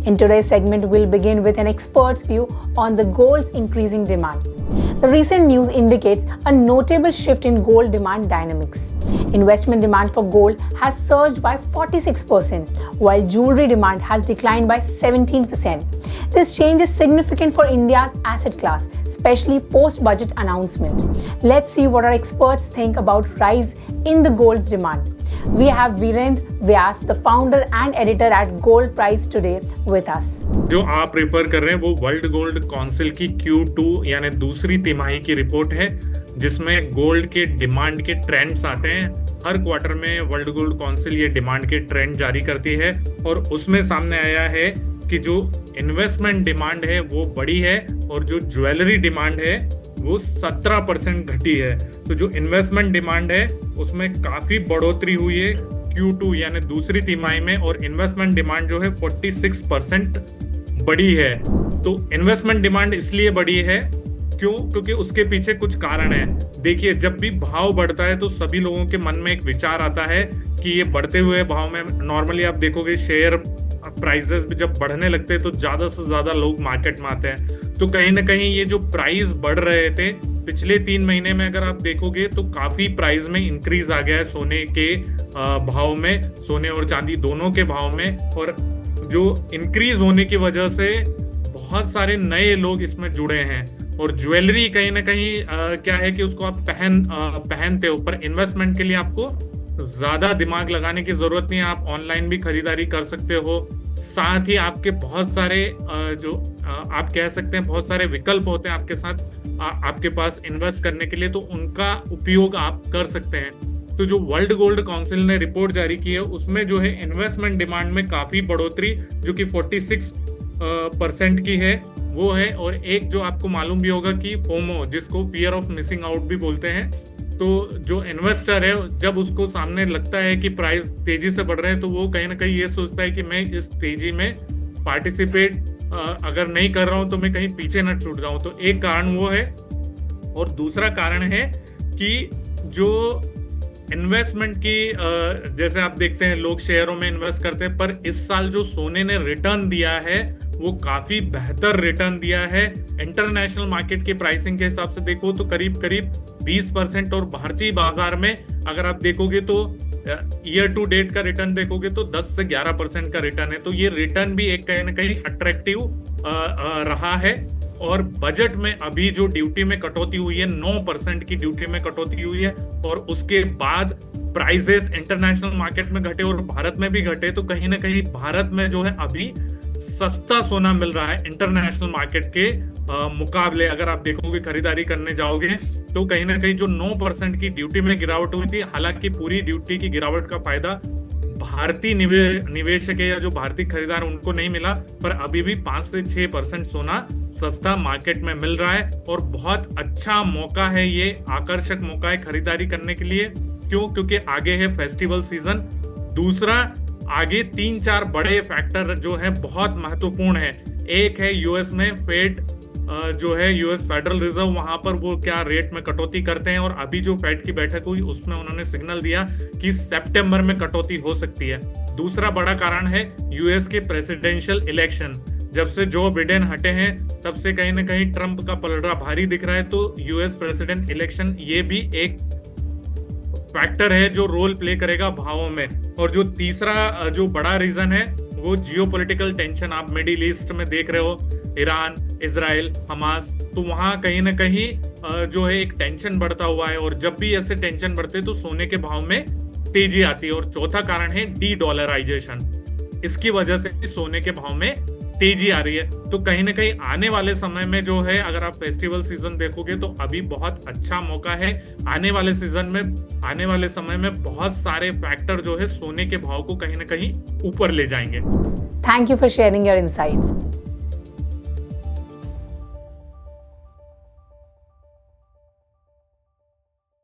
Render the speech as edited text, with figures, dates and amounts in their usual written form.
In today's segment, we'll begin with an expert's view on the gold's increasing demand. The recent news indicates a notable shift in gold demand dynamics. Investment demand for gold has surged by 46%, while jewelry demand has declined by 17%. This change is significant for India's asset class, especially post-budget announcement. Let's see what our experts think about rise in the gold's demand. We have Virendra Vyas, the founder and editor at Gold Price Today, with us. जो आप refer कर रहे हैं वो world gold council की Q2 यानी दूसरी तिमाही की रिपोर्ट है, जिसमें गोल्ड के डिमांड के ट्रेंड्स आते हैं। हर क्वार्टर में वर्ल्ड गोल्ड काउंसिल ये डिमांड के ट्रेंड जारी करती है और उसमें सामने आया है कि जो इन्वेस्टमेंट डिमांड है वो बढ़ी है और जो ज्वेलरी डिमांड है वो 17% घटी है। तो जो इन्वेस्टमेंट डिमांड है उसमें काफी बढ़ोतरी हुई है Q2 यानी दूसरी तिमाही में, और इन्वेस्टमेंट डिमांड जो है 46% बढ़ी है। तो इन्वेस्टमेंट डिमांड इसलिए बढ़ी है क्योंकि उसके पीछे कुछ कारण है। देखिए, जब भी भाव बढ़ता है तो सभी लोगों के मन में एक विचार आता है कि ये बढ़ते हुए भाव में नॉर्मली आप देखोगे शेयर प्राइसेस भी जब बढ़ने लगते हैं तो ज्यादा से ज्यादा लोग मार्केट में आते हैं। तो कहीं ना कहीं ये जो प्राइस बढ़ रहे थे पिछले 3 महीने में अगर आप देखोगे तो काफी प्राइस में इंक्रीज आ गया है सोने के भाव में, सोने और चांदी दोनों के भाव में। और जो इंक्रीज होने की वजह से बहुत सारे नए लोग इसमें जुड़े हैं। और ज्वेलरी कहीं ना कहीं क्या है कि उसको आप पहनते हो, पर इन्वेस्टमेंट के लिए आपको ज्यादा दिमाग लगाने की जरूरत नहीं है। आप ऑनलाइन भी खरीदारी कर सकते हो। साथ ही आपके बहुत सारे जो आप कह सकते हैं बहुत सारे विकल्प होते हैं आपके साथ आपके पास इन्वेस्ट करने के लिए, तो उनका उपयोग आप कर सकते हैं। तो जो वर्ल्ड गोल्ड काउंसिल ने रिपोर्ट जारी की है उसमें जो है इन्वेस्टमेंट डिमांड में काफी बढ़ोतरी जो कि 46% की है वो है। और एक जो आपको मालूम भी होगा कि फोमो, जिसको फियर ऑफ मिसिंग आउट भी बोलते हैं, तो जो इन्वेस्टर है जब उसको सामने लगता है कि प्राइस तेजी से बढ़ रहे हैं तो वो कहीं ना कहीं ये सोचता है कि मैं इस तेजी में पार्टिसिपेट अगर नहीं कर रहा हूं तो मैं कहीं पीछे ना छूट जाऊं। तो एक कारण वो है। और दूसरा कारण है कि जो इन्वेस्टमेंट की जैसे आप देखते हैं लोग शेयरों में इन्वेस्ट करते हैं, पर इस साल जो सोने ने रिटर्न दिया है वो काफी बेहतर रिटर्न दिया है। इंटरनेशनल मार्केट की प्राइसिंग के हिसाब से देखो तो करीब 20%, और भारतीय बाजार में अगर आप देखोगे तो ईयर टू डेट का रिटर्न देखोगे तो 10 से 11% का रिटर्न है। तो ये रिटर्न भी एक कहीं ना कहीं अट्रैक्टिव रहा है। और बजट में अभी जो ड्यूटी में कटौती हुई है 9% की ड्यूटी में कटौती हुई है, और उसके बाद प्राइसेस इंटरनेशनल मार्केट में घटे और भारत में भी घटे। तो कहीं ना कहीं भारत में जो है अभी सस्ता सोना मिल रहा है इंटरनेशनल मार्केट के मुकाबले। अगर आप देखोगे खरीदारी करने जाओगे तो कहीं ना कहीं जो 9% की ड्यूटी में गिरावट हुई थी, हालांकि पूरी ड्यूटी की गिरावट का फायदा भारतीय निवेशक या जो भारतीय खरीदार उनको नहीं मिला, पर अभी भी 5 से 6% सोना सस्ता मार्केट में मिल रहा है। और बहुत अच्छा मौका है, ये आकर्षक मौका है खरीदारी करने के लिए। क्यों? क्योंकि आगे है फेस्टिवल सीजन। दूसरा, आगे 3-4 बड़े फैक्टर जो है बहुत महत्वपूर्ण है। एक है यूएस में फेड जो है यूएस फेडरल रिजर्व, वहां पर वो क्या रेट में कटौती करते हैं, और अभी जो फेड की बैठक हुई उसमें उन्होंने सिग्नल दिया कि सितंबर में कटौती हो सकती है। दूसरा बड़ा कारण है यूएस के प्रेसिडेंशियल इलेक्शन। जब से जो बिडेन हटे हैं तब से कहीं ना कहीं ट्रंप का पलड़ा भारी दिख रहा है। तो यूएस प्रेसिडेंट इलेक्शन ये भी एक फैक्टर है जो रोल प्ले करेगा भावों में। और जो तीसरा जो बड़ा रीजन है वो जियोपॉलिटिकल टेंशन आप मिडिल ईस्ट में देख रहे हो, ईरान, इजराइल, हमास। तो वहां कहीं ना कहीं जो है एक टेंशन बढ़ता हुआ है, और जब भी ऐसे टेंशन बढ़ते तो सोने के भाव में तेजी आती है। और चौथा कारण है डी डॉलराइजेशन, इसकी वजह से सोने के भाव में तेजी आ रही है। तो कहीं ना कहीं आने वाले समय में जो है अगर आप फेस्टिवल सीजन देखोगे तो अभी बहुत अच्छा मौका है। आने वाले सीजन में, आने वाले समय में बहुत सारे फैक्टर जो है सोने के भाव को कहीं ना कहीं ऊपर ले जाएंगे। Thank you for sharing your insights.